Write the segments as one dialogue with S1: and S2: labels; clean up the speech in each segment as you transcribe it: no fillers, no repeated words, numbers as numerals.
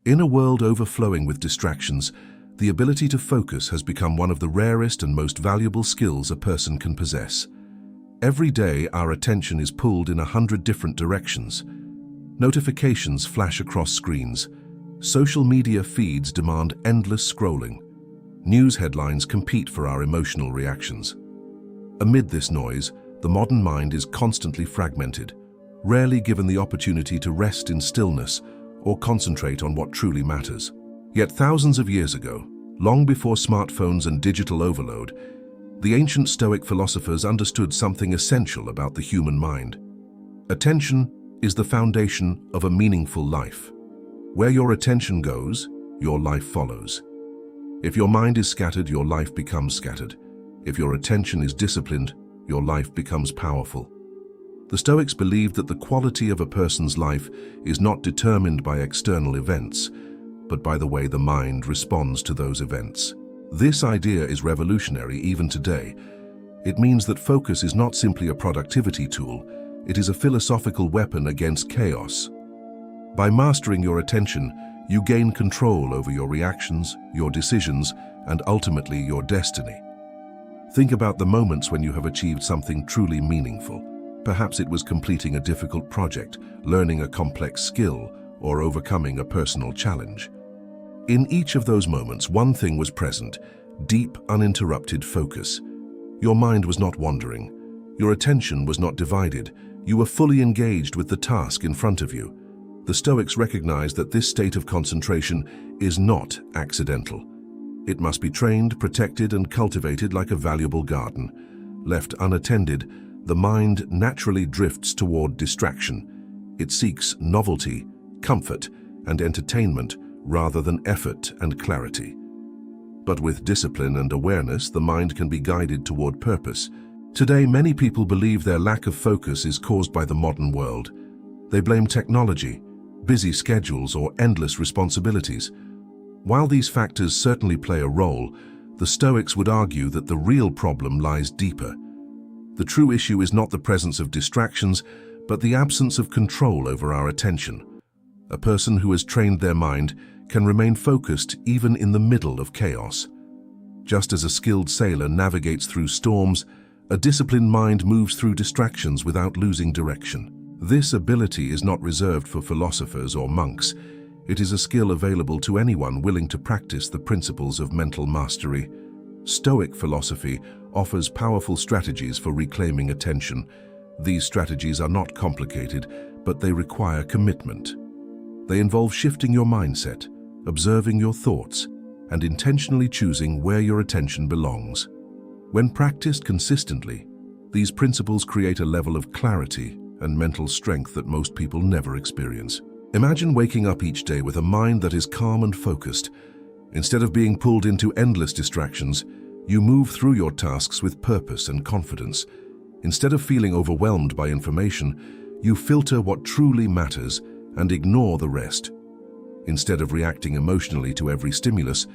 S1: In a world overflowing with distractions, the ability to focus has become one of the rarest and most valuable skills a person can possess. Every day, our attention is pulled in 100 different directions. Notifications flash across screens. Social media feeds demand endless scrolling. News headlines compete for our emotional reactions. Amid this noise, the modern mind is constantly fragmented, rarely given the opportunity to rest in stillness or concentrate on what truly matters. Yet thousands of years ago, long before smartphones and digital overload, the ancient Stoic philosophers understood something essential about the human mind. Attention is the foundation of a meaningful life. Where your attention goes, your life follows. If your mind is scattered, your life becomes scattered. If your attention is disciplined, your life becomes powerful. The Stoics believed that the quality of a person's life is not determined by external events, but by the way the mind responds to those events. This idea is revolutionary even today. It means that focus is not simply a productivity tool, it is a philosophical weapon against chaos. By mastering your attention, you gain control over your reactions, your decisions, and ultimately your destiny. Think about the moments when you have achieved something truly meaningful. Perhaps it was completing a difficult project, learning a complex skill, or overcoming a personal challenge. In each of those moments, one thing was present: deep, uninterrupted focus. Your mind was not wandering. Your attention was not divided. You were fully engaged with the task in front of you. The Stoics recognized that this state of concentration is not accidental. It must be trained, protected, and cultivated like a valuable garden. Left unattended, the mind naturally drifts toward distraction. It seeks novelty, comfort, and entertainment rather than effort and clarity. But with discipline and awareness, the mind can be guided toward purpose. Today, many people believe their lack of focus is caused by the modern world. They blame technology, busy schedules, or endless responsibilities. While these factors certainly play a role, the Stoics would argue that the real problem lies deeper. The true issue is not the presence of distractions, but the absence of control over our attention. A person who has trained their mind can remain focused even in the middle of chaos. Just as a skilled sailor navigates through storms, a disciplined mind moves through distractions without losing direction. This ability is not reserved for philosophers or monks. It is a skill available to anyone willing to practice the principles of mental mastery. Stoic philosophy offers powerful strategies for reclaiming attention. These strategies are not complicated, but they require commitment. They involve shifting your mindset, observing your thoughts, and intentionally choosing where your attention belongs. When practiced consistently, these principles create a level of clarity and mental strength that most people never experience. Imagine waking up each day with a mind that is calm and focused. Instead of being pulled into endless distractions, you move through your tasks with purpose and confidence. Instead of feeling overwhelmed by information, you filter what truly matters and ignore the rest. Instead of reacting emotionally to every stimulus,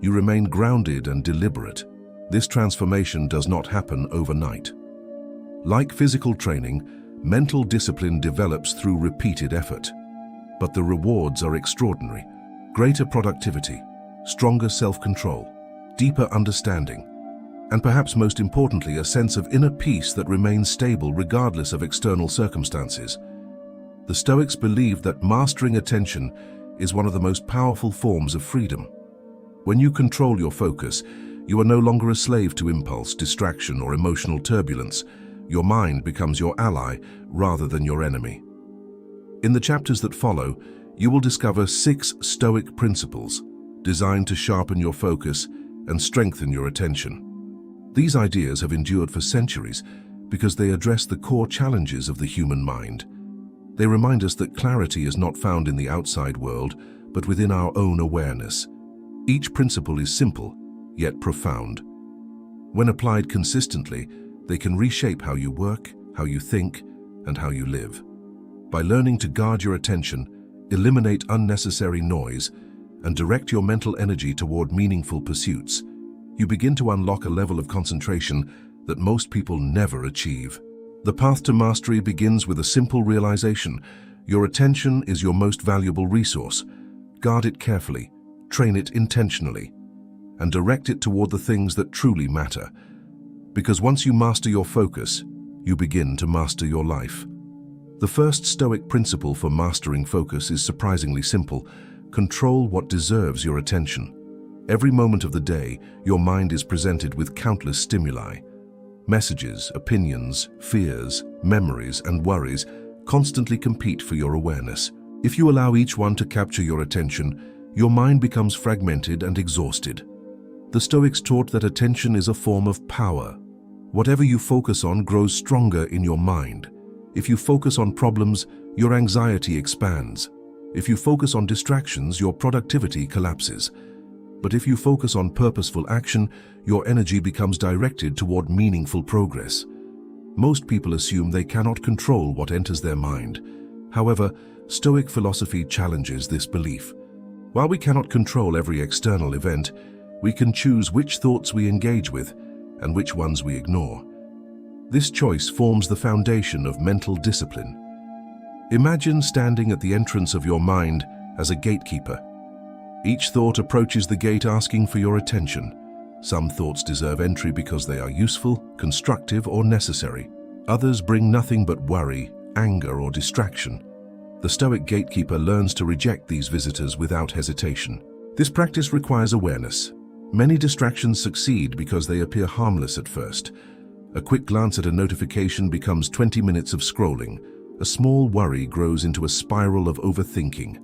S1: you remain grounded and deliberate. This transformation does not happen overnight. Like physical training, mental discipline develops through repeated effort. But the rewards are extraordinary. Greater productivity, stronger self-control, deeper understanding, and perhaps most importantly, a sense of inner peace that remains stable regardless of external circumstances. The Stoics believed that mastering attention is one of the most powerful forms of freedom. When you control your focus, you are no longer a slave to impulse, distraction, or emotional turbulence. Your mind becomes your ally rather than your enemy. In the chapters that follow, you will discover 6 Stoic principles designed to sharpen your focus and strengthen your attention. These ideas have endured for centuries because they address the core challenges of the human mind. They remind us that clarity is not found in the outside world, but within our own awareness. Each principle is simple, yet profound. When applied consistently, they can reshape how you work, how you think, and how you live. By learning to guard your attention, eliminate unnecessary noise, and direct your mental energy toward meaningful pursuits, you begin to unlock a level of concentration that most people never achieve. The path to mastery begins with a simple realization: your attention is your most valuable resource. Guard it carefully, train it intentionally, and direct it toward the things that truly matter. Because once you master your focus, you begin to master your life. The first Stoic principle for mastering focus is surprisingly simple: control what deserves your attention. Every moment of the day, your mind is presented with countless stimuli. Messages, opinions, fears, memories, and worries constantly compete for your awareness. If you allow each one to capture your attention, your mind becomes fragmented and exhausted. The Stoics taught that attention is a form of power. Whatever you focus on grows stronger in your mind. If you focus on problems, your anxiety expands. If you focus on distractions, your productivity collapses. But if you focus on purposeful action, your energy becomes directed toward meaningful progress. Most people assume they cannot control what enters their mind. However, Stoic philosophy challenges this belief. While we cannot control every external event, we can choose which thoughts we engage with and which ones we ignore. This choice forms the foundation of mental discipline. Imagine standing at the entrance of your mind as a gatekeeper. Each thought approaches the gate asking for your attention. Some thoughts deserve entry because they are useful, constructive, or necessary. Others bring nothing but worry, anger, or distraction. The Stoic gatekeeper learns to reject these visitors without hesitation. This practice requires awareness. Many distractions succeed because they appear harmless at first. A quick glance at a notification becomes 20 minutes of scrolling. A small worry grows into a spiral of overthinking.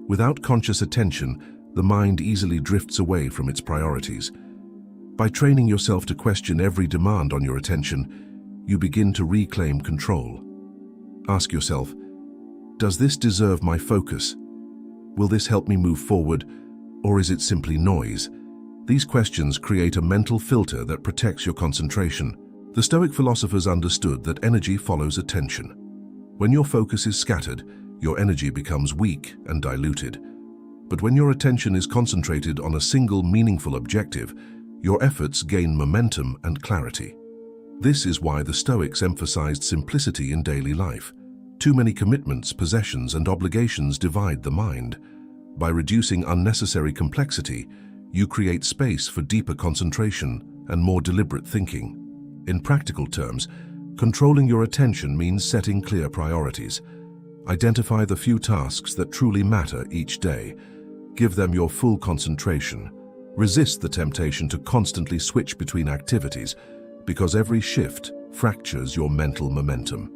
S1: Without conscious attention, the mind easily drifts away from its priorities. By training yourself to question every demand on your attention, you begin to reclaim control. Ask yourself, does this deserve my focus? Will this help me move forward, or is it simply noise? These questions create a mental filter that protects your concentration. The Stoic philosophers understood that energy follows attention. When your focus is scattered, your energy becomes weak and diluted. But when your attention is concentrated on a single meaningful objective, your efforts gain momentum and clarity. This is why the Stoics emphasized simplicity in daily life. Too many commitments, possessions, and obligations divide the mind. By reducing unnecessary complexity, you create space for deeper concentration and more deliberate thinking. In practical terms, controlling your attention means setting clear priorities. Identify the few tasks that truly matter each day. Give them your full concentration. Resist the temptation to constantly switch between activities, because every shift fractures your mental momentum.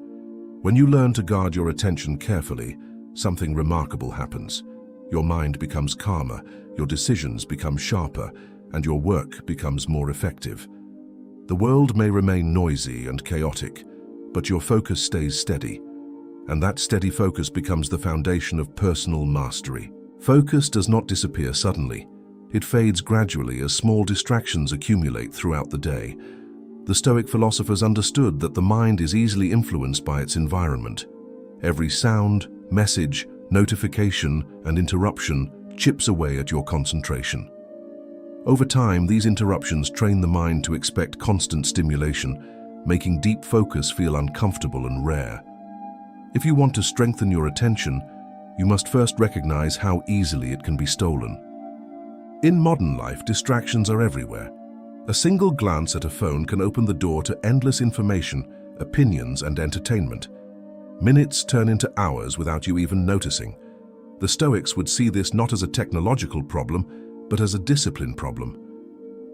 S1: When you learn to guard your attention carefully, something remarkable happens. Your mind becomes calmer, your decisions become sharper, and your work becomes more effective. The world may remain noisy and chaotic, but your focus stays steady, and that steady focus becomes the foundation of personal mastery. Focus does not disappear suddenly. It fades gradually as small distractions accumulate throughout the day. The Stoic philosophers understood that the mind is easily influenced by its environment. Every sound, message, notification, and interruption chips away at your concentration. Over time, these interruptions train the mind to expect constant stimulation, making deep focus feel uncomfortable and rare. If you want to strengthen your attention, you must first recognize how easily it can be stolen. In modern life, distractions are everywhere. A single glance at a phone can open the door to endless information, opinions, and entertainment. Minutes turn into hours without you even noticing. The Stoics would see this not as a technological problem, but as a discipline problem.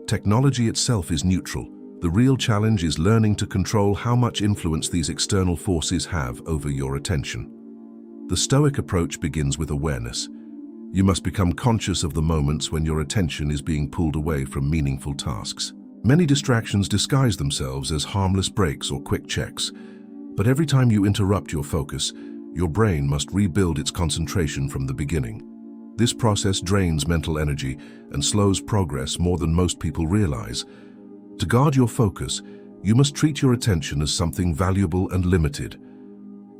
S1: Technology itself is neutral. The real challenge is learning to control how much influence these external forces have over your attention. The Stoic approach begins with awareness. You must become conscious of the moments when your attention is being pulled away from meaningful tasks. Many distractions disguise themselves as harmless breaks or quick checks, but every time you interrupt your focus, your brain must rebuild its concentration from the beginning. This process drains mental energy and slows progress more than most people realize. To guard your focus, you must treat your attention as something valuable and limited.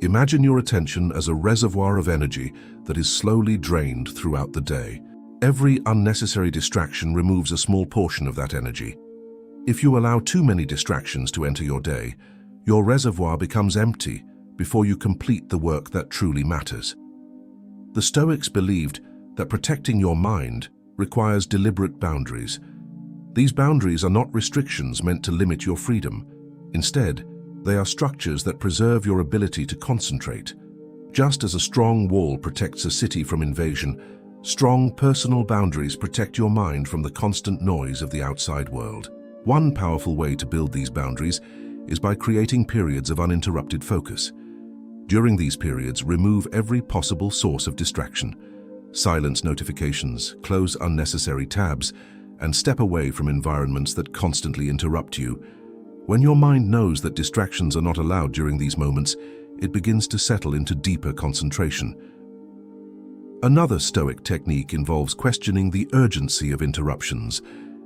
S1: Imagine your attention as a reservoir of energy that is slowly drained throughout the day. Every unnecessary distraction removes a small portion of that energy. If you allow too many distractions to enter your day, your reservoir becomes empty before you complete the work that truly matters. The Stoics believed that protecting your mind requires deliberate boundaries. These boundaries are not restrictions meant to limit your freedom. Instead, they are structures that preserve your ability to concentrate. Just as a strong wall protects a city from invasion, strong personal boundaries protect your mind from the constant noise of the outside world. One powerful way to build these boundaries is by creating periods of uninterrupted focus. During these periods, remove every possible source of distraction. Silence notifications, close unnecessary tabs, and step away from environments that constantly interrupt you. When your mind knows that distractions are not allowed during these moments, it begins to settle into deeper concentration. Another Stoic technique involves questioning the urgency of interruptions.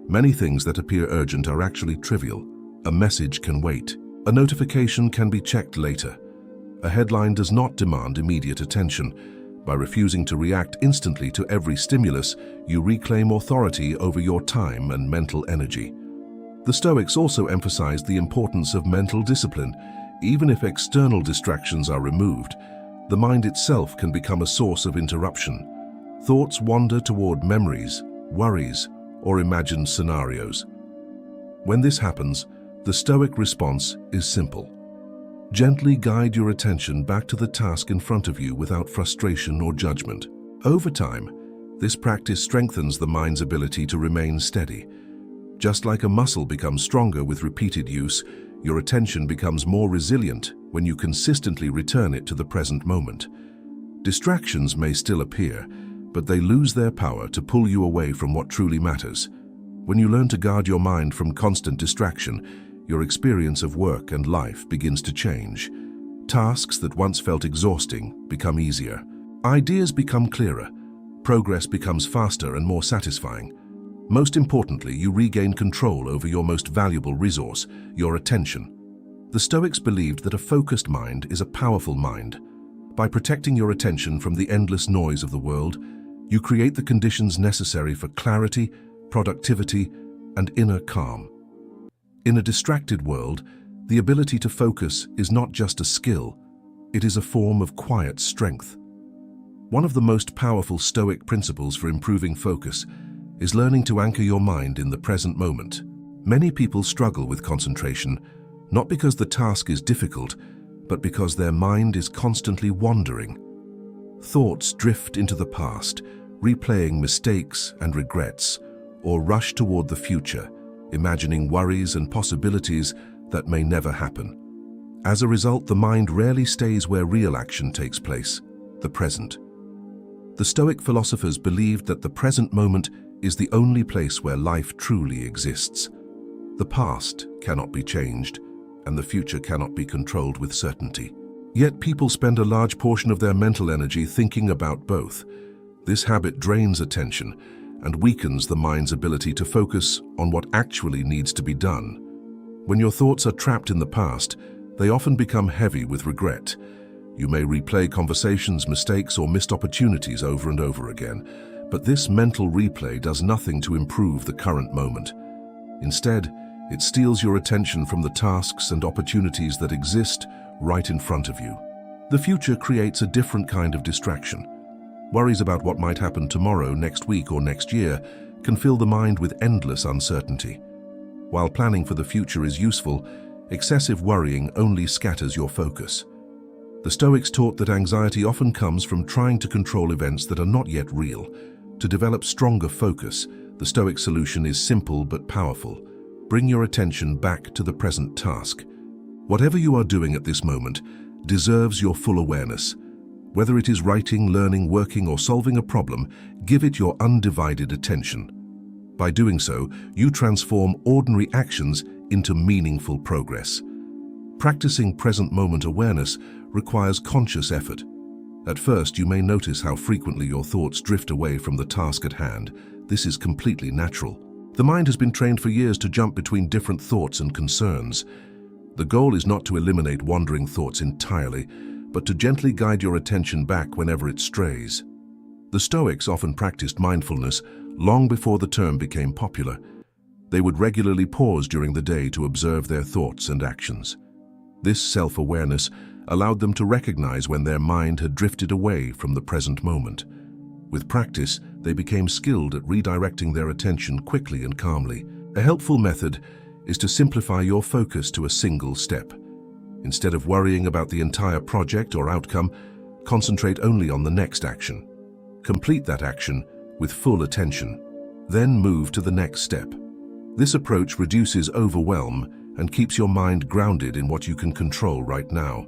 S1: Many things that appear urgent are actually trivial. A message can wait. A notification can be checked later. A headline does not demand immediate attention. By refusing to react instantly to every stimulus, you reclaim authority over your time and mental energy. The Stoics also emphasized the importance of mental discipline. Even if external distractions are removed, the mind itself can become a source of interruption. Thoughts wander toward memories, worries, or imagined scenarios. When this happens, the Stoic response is simple. Gently guide your attention back to the task in front of you without frustration or judgment. Over time, this practice strengthens the mind's ability to remain steady. Just like a muscle becomes stronger with repeated use, your attention becomes more resilient when you consistently return it to the present moment. Distractions may still appear, but they lose their power to pull you away from what truly matters. When you learn to guard your mind from constant distraction, your experience of work and life begins to change. Tasks that once felt exhausting become easier. Ideas become clearer. Progress becomes faster and more satisfying. Most importantly, you regain control over your most valuable resource, your attention. The Stoics believed that a focused mind is a powerful mind. By protecting your attention from the endless noise of the world, you create the conditions necessary for clarity, productivity, and inner calm. In a distracted world, the ability to focus is not just a skill, it is a form of quiet strength. One of the most powerful Stoic principles for improving focus is learning to anchor your mind in the present moment. Many people struggle with concentration, not because the task is difficult, but because their mind is constantly wandering. Thoughts drift into the past, replaying mistakes and regrets, or rush toward the future, imagining worries and possibilities that may never happen. As a result, the mind rarely stays where real action takes place, the present. The Stoic philosophers believed that the present moment is the only place where life truly exists. The past cannot be changed, and the future cannot be controlled with certainty. Yet people spend a large portion of their mental energy thinking about both. This habit drains attention and weakens the mind's ability to focus on what actually needs to be done. When your thoughts are trapped in the past, they often become heavy with regret. You may replay conversations, mistakes, or missed opportunities over and over again, but this mental replay does nothing to improve the current moment. Instead, it steals your attention from the tasks and opportunities that exist right in front of you. The future creates a different kind of distraction. Worries about what might happen tomorrow, next week, or next year can fill the mind with endless uncertainty. While planning for the future is useful, excessive worrying only scatters your focus. The Stoics taught that anxiety often comes from trying to control events that are not yet real. To develop stronger focus, the Stoic solution is simple but powerful. Bring your attention back to the present task. Whatever you are doing at this moment deserves your full awareness. Whether it is writing, learning, working, or solving a problem, give it your undivided attention. By doing so, you transform ordinary actions into meaningful progress. Practicing present moment awareness requires conscious effort. At first, you may notice how frequently your thoughts drift away from the task at hand. This is completely natural. The mind has been trained for years to jump between different thoughts and concerns. The goal is not to eliminate wandering thoughts entirely, but to gently guide your attention back whenever it strays. The Stoics often practiced mindfulness long before the term became popular. They would regularly pause during the day to observe their thoughts and actions. This self-awareness allowed them to recognize when their mind had drifted away from the present moment. With practice, they became skilled at redirecting their attention quickly and calmly. A helpful method is to simplify your focus to a single step. Instead of worrying about the entire project or outcome, concentrate only on the next action. Complete that action with full attention, then move to the next step. This approach reduces overwhelm and keeps your mind grounded in what you can control right now.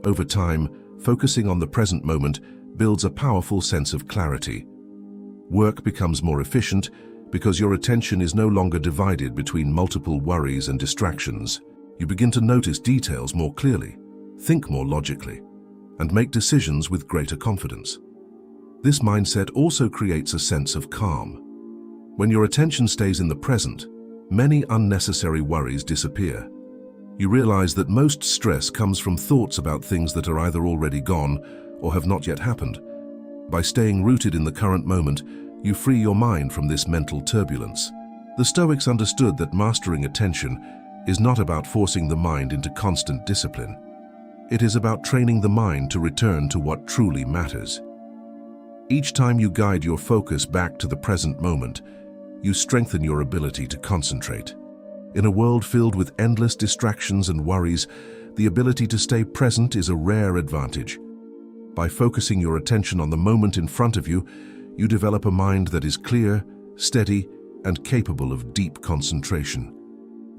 S1: Over time, focusing on the present moment builds a powerful sense of clarity. Work becomes more efficient because your attention is no longer divided between multiple worries and distractions. You begin to notice details more clearly, think more logically, and make decisions with greater confidence. This mindset also creates a sense of calm. When your attention stays in the present, many unnecessary worries disappear. You realize that most stress comes from thoughts about things that are either already gone or have not yet happened. By staying rooted in the current moment, you free your mind from this mental turbulence. The Stoics understood that mastering attention is not about forcing the mind into constant discipline. It is about training the mind to return to what truly matters. Each time you guide your focus back to the present moment, you strengthen your ability to concentrate. In a world filled with endless distractions and worries, the ability to stay present is a rare advantage. By focusing your attention on the moment in front of you, you develop a mind that is clear, steady, and capable of deep concentration.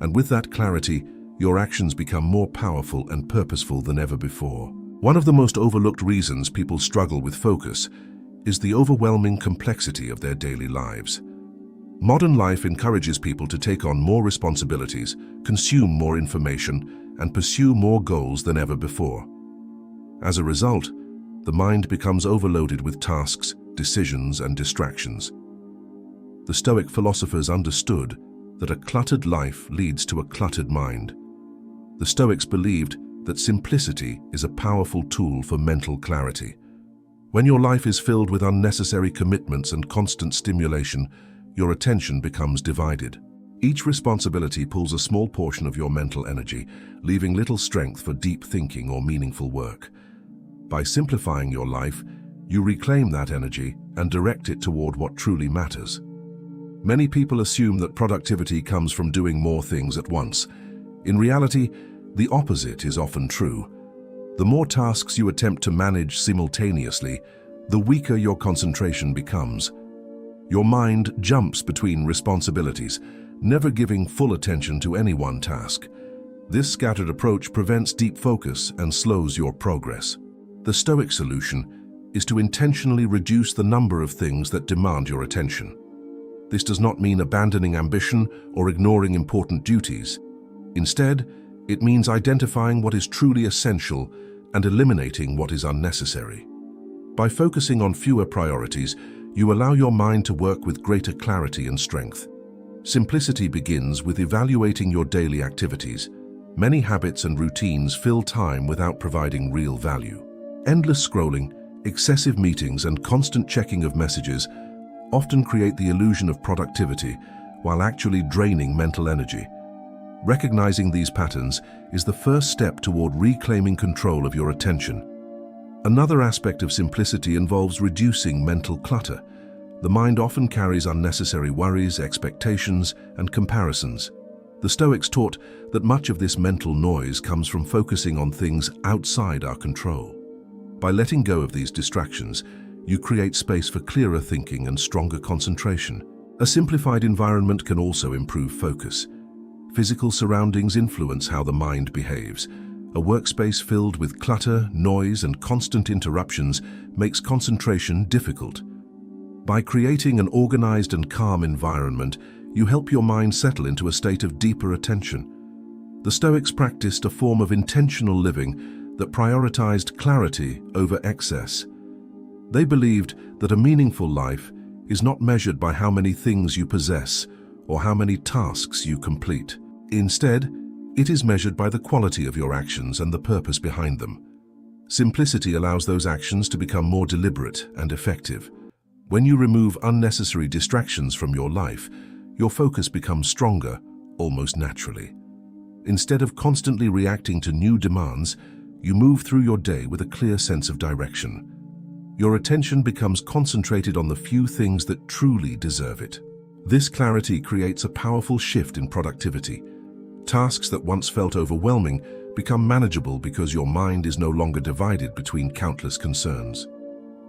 S1: And with that clarity, your actions become more powerful and purposeful than ever before. One of the most overlooked reasons people struggle with focus is the overwhelming complexity of their daily lives. Modern life encourages people to take on more responsibilities, consume more information, and pursue more goals than ever before. As a result, the mind becomes overloaded with tasks, decisions, and distractions. The Stoic philosophers understood that a cluttered life leads to a cluttered mind. The Stoics believed that simplicity is a powerful tool for mental clarity. When your life is filled with unnecessary commitments and constant stimulation, your attention becomes divided. Each responsibility pulls a small portion of your mental energy, leaving little strength for deep thinking or meaningful work. By simplifying your life, you reclaim that energy and direct it toward what truly matters. Many people assume that productivity comes from doing more things at once. In reality, the opposite is often true. The more tasks you attempt to manage simultaneously, the weaker your concentration becomes. Your mind jumps between responsibilities, never giving full attention to any one task. This scattered approach prevents deep focus and slows your progress. The Stoic solution is to intentionally reduce the number of things that demand your attention. This does not mean abandoning ambition or ignoring important duties. Instead, it means identifying what is truly essential and eliminating what is unnecessary. By focusing on fewer priorities, you allow your mind to work with greater clarity and strength. Simplicity begins with evaluating your daily activities. Many habits and routines fill time without providing real value. Endless scrolling, excessive meetings, and constant checking of messages often create the illusion of productivity while actually draining mental energy. Recognizing these patterns is the first step toward reclaiming control of your attention. Another aspect of simplicity involves reducing mental clutter. The mind often carries unnecessary worries, expectations, and comparisons. The Stoics taught that much of this mental noise comes from focusing on things outside our control. By letting go of these distractions, you create space for clearer thinking and stronger concentration. A simplified environment can also improve focus. Physical surroundings influence how the mind behaves. A workspace filled with clutter, noise, and constant interruptions makes concentration difficult. By creating an organized and calm environment, you help your mind settle into a state of deeper attention. The Stoics practiced a form of intentional living that prioritized clarity over excess. They believed that a meaningful life is not measured by how many things you possess or how many tasks you complete. Instead, it is measured by the quality of your actions and the purpose behind them. Simplicity allows those actions to become more deliberate and effective. When you remove unnecessary distractions from your life, your focus becomes stronger, almost naturally. Instead of constantly reacting to new demands, you move through your day with a clear sense of direction. Your attention becomes concentrated on the few things that truly deserve it. This clarity creates a powerful shift in productivity. Tasks that once felt overwhelming become manageable because your mind is no longer divided between countless concerns.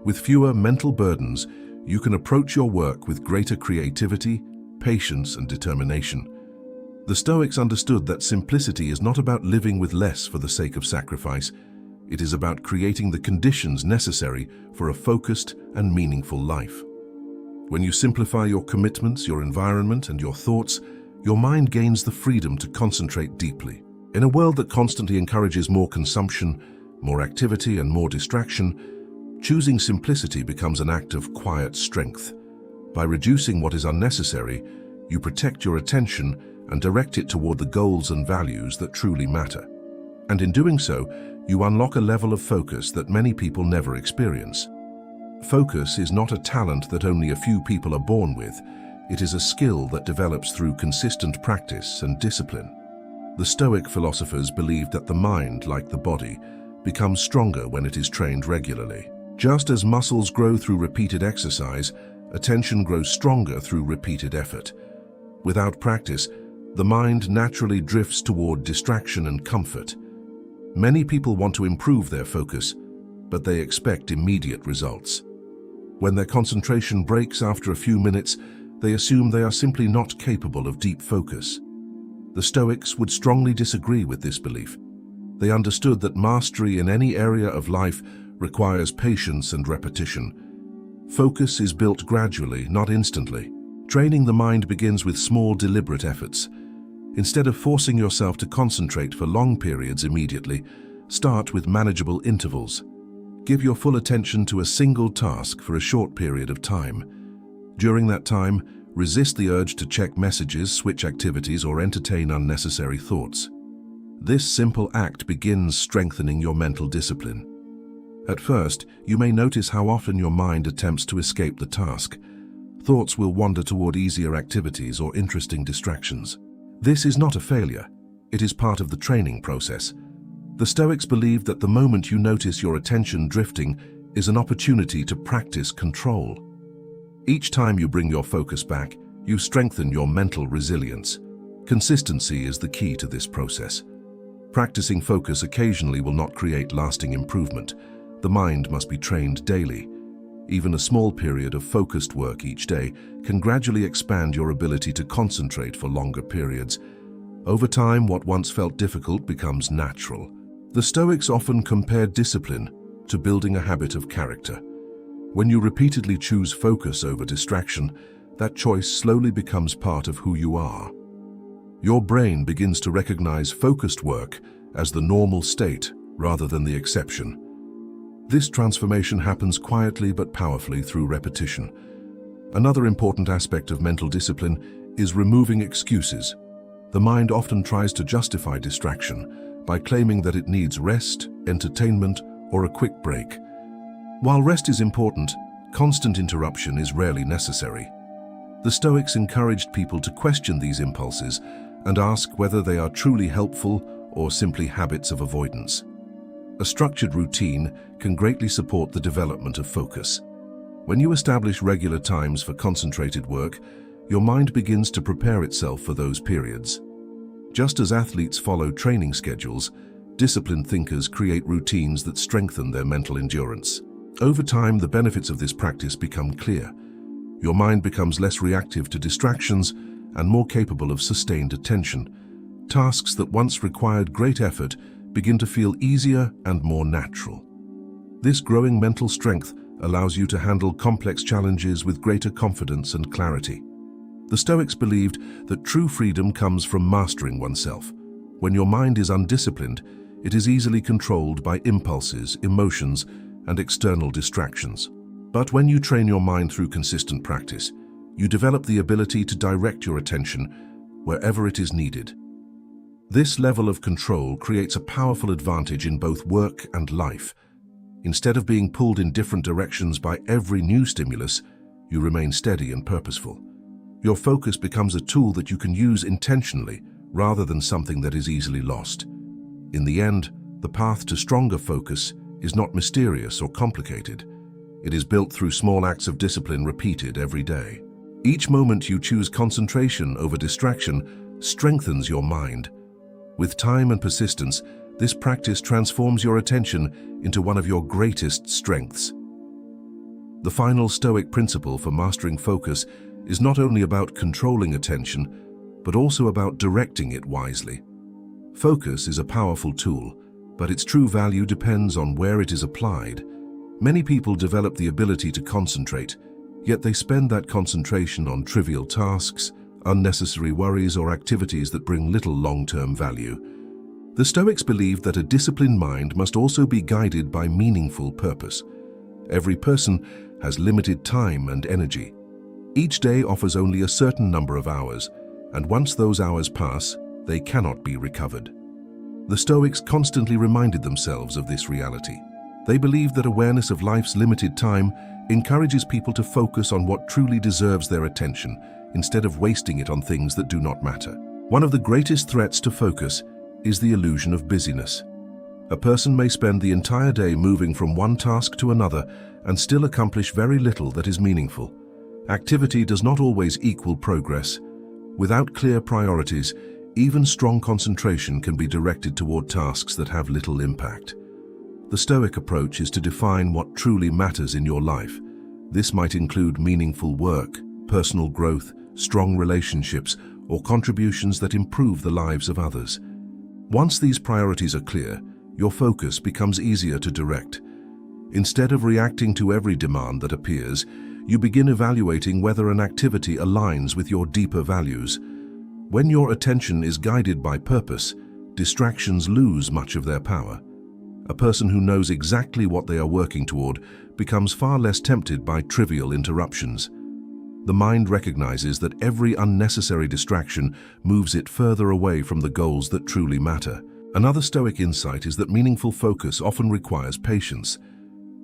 S1: With fewer mental burdens, you can approach your work with greater creativity, patience, and determination. The Stoics understood that simplicity is not about living with less for the sake of sacrifice. It is about creating the conditions necessary for a focused and meaningful life. When you simplify your commitments, your environment, and your thoughts, your mind gains the freedom to concentrate deeply. In a world that constantly encourages more consumption, more activity, and more distraction, choosing simplicity becomes an act of quiet strength. By reducing what is unnecessary, you protect your attention and direct it toward the goals and values that truly matter. And in doing so, you unlock a level of focus that many people never experience. Focus is not a talent that only a few people are born with. It is a skill that develops through consistent practice and discipline. The Stoic philosophers believed that the mind, like the body, becomes stronger when it is trained regularly. Just as muscles grow through repeated exercise, attention grows stronger through repeated effort. Without practice, the mind naturally drifts toward distraction and comfort. Many people want to improve their focus, but they expect immediate results. When their concentration breaks after a few minutes, they assume they are simply not capable of deep focus. The Stoics would strongly disagree with this belief. They understood that mastery in any area of life requires patience and repetition. Focus is built gradually, not instantly. Training the mind begins with small, deliberate efforts. Instead of forcing yourself to concentrate for long periods immediately, start with manageable intervals. Give your full attention to a single task for a short period of time. During that time, resist the urge to check messages, switch activities, or entertain unnecessary thoughts. This simple act begins strengthening your mental discipline. At first, you may notice how often your mind attempts to escape the task. Thoughts will wander toward easier activities or interesting distractions. This is not a failure. It is part of the training process. The Stoics believed that the moment you notice your attention drifting is an opportunity to practice control. Each time you bring your focus back, you strengthen your mental resilience. Consistency is the key to this process. Practicing focus occasionally will not create lasting improvement. The mind must be trained daily. Even a small period of focused work each day can gradually expand your ability to concentrate for longer periods. Over time, what once felt difficult becomes natural. The Stoics often compared discipline to building a habit of character. When you repeatedly choose focus over distraction, that choice slowly becomes part of who you are. Your brain begins to recognize focused work as the normal state rather than the exception. This transformation happens quietly but powerfully through repetition. Another important aspect of mental discipline is removing excuses. The mind often tries to justify distraction by claiming that it needs rest, entertainment, or a quick break. While rest is important, constant interruption is rarely necessary. The Stoics encouraged people to question these impulses and ask whether they are truly helpful or simply habits of avoidance. A structured routine can greatly support the development of focus. When you establish regular times for concentrated work, your mind begins to prepare itself for those periods. Just as athletes follow training schedules, disciplined thinkers create routines that strengthen their mental endurance. Over time, the benefits of this practice become clear. Your mind becomes less reactive to distractions and more capable of sustained attention. Tasks that once required great effort begin to feel easier and more natural. This growing mental strength allows you to handle complex challenges with greater confidence and clarity. The Stoics believed that true freedom comes from mastering oneself. When your mind is undisciplined, it is easily controlled by impulses, emotions, and external distractions. But when you train your mind through consistent practice, you develop the ability to direct your attention wherever it is needed. This level of control creates a powerful advantage in both work and life. Instead of being pulled in different directions by every new stimulus, you remain steady and purposeful. Your focus becomes a tool that you can use intentionally rather than something that is easily lost. In the end, the path to stronger focus is not mysterious or complicated. It is built through small acts of discipline repeated every day. Each moment you choose concentration over distraction strengthens your mind. With time and persistence, this practice transforms your attention into one of your greatest strengths. The final Stoic principle for mastering focus is not only about controlling attention, but also about directing it wisely. Focus is a powerful tool, but its true value depends on where it is applied. Many people develop the ability to concentrate, yet they spend that concentration on trivial tasks, unnecessary worries, or activities that bring little long-term value. The Stoics believed that a disciplined mind must also be guided by meaningful purpose. Every person has limited time and energy. Each day offers only a certain number of hours, and once those hours pass, they cannot be recovered. The Stoics constantly reminded themselves of this reality. They believed that awareness of life's limited time encourages people to focus on what truly deserves their attention, instead of wasting it on things that do not matter. One of the greatest threats to focus is the illusion of busyness. A person may spend the entire day moving from one task to another and still accomplish very little that is meaningful. Activity does not always equal progress. Without clear priorities, even strong concentration can be directed toward tasks that have little impact. The Stoic approach is to define what truly matters in your life. This might include meaningful work, personal growth, strong relationships, or contributions that improve the lives of others. Once these priorities are clear, your focus becomes easier to direct. Instead of reacting to every demand that appears, you begin evaluating whether an activity aligns with your deeper values. When your attention is guided by purpose, distractions lose much of their power. A person who knows exactly what they are working toward becomes far less tempted by trivial interruptions. The mind recognizes that every unnecessary distraction moves it further away from the goals that truly matter. Another Stoic insight is that meaningful focus often requires patience.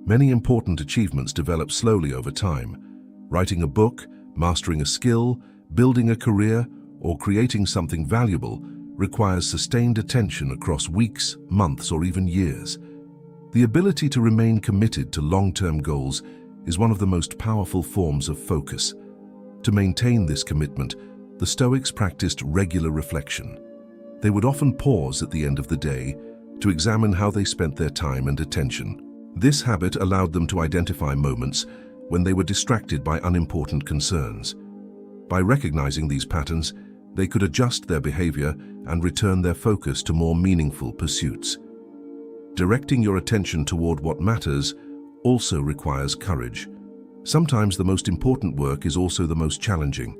S1: Many important achievements develop slowly over time. Writing a book, mastering a skill, building a career, or creating something valuable requires sustained attention across weeks, months, or even years. The ability to remain committed to long-term goals is one of the most powerful forms of focus. To maintain this commitment, the Stoics practiced regular reflection. They would often pause at the end of the day to examine how they spent their time and attention. This habit allowed them to identify moments when they were distracted by unimportant concerns. By recognizing these patterns, they could adjust their behavior and return their focus to more meaningful pursuits. Directing your attention toward what matters also requires courage. Sometimes the most important work is also the most challenging.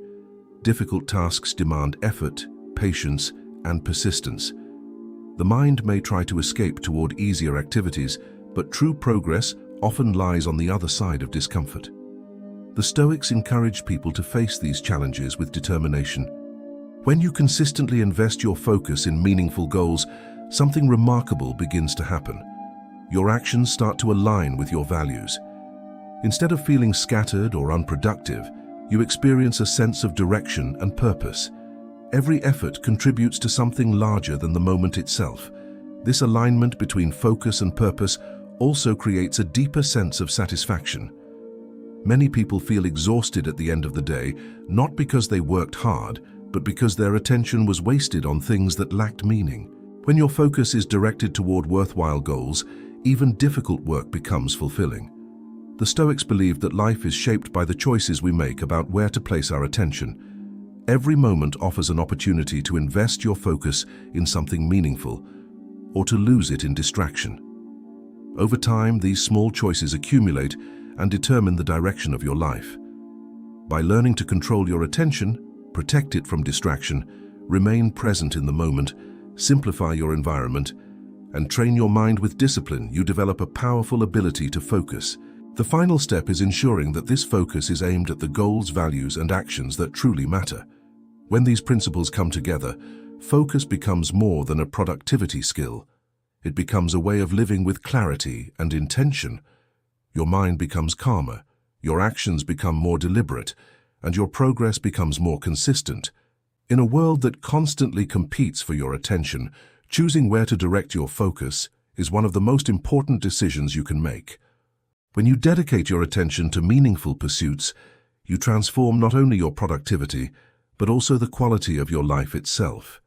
S1: Difficult tasks demand effort, patience, and persistence. The mind may try to escape toward easier activities, but true progress often lies on the other side of discomfort. The Stoics encouraged people to face these challenges with determination. When you consistently invest your focus in meaningful goals, something remarkable begins to happen. Your actions start to align with your values. Instead of feeling scattered or unproductive, you experience a sense of direction and purpose. Every effort contributes to something larger than the moment itself. This alignment between focus and purpose also creates a deeper sense of satisfaction. Many people feel exhausted at the end of the day, not because they worked hard, but because their attention was wasted on things that lacked meaning. When your focus is directed toward worthwhile goals, even difficult work becomes fulfilling. The Stoics believed that life is shaped by the choices we make about where to place our attention. Every moment offers an opportunity to invest your focus in something meaningful, or to lose it in distraction. Over time, these small choices accumulate and determine the direction of your life. By learning to control your attention, protect it from distraction, remain present in the moment, simplify your environment, and train your mind with discipline, you develop a powerful ability to focus. The final step is ensuring that this focus is aimed at the goals, values, and actions that truly matter. When these principles come together, focus becomes more than a productivity skill. It becomes a way of living with clarity and intention. Your mind becomes calmer, your actions become more deliberate, and your progress becomes more consistent. In a world that constantly competes for your attention, choosing where to direct your focus is one of the most important decisions you can make. When you dedicate your attention to meaningful pursuits, you transform not only your productivity, but also the quality of your life itself.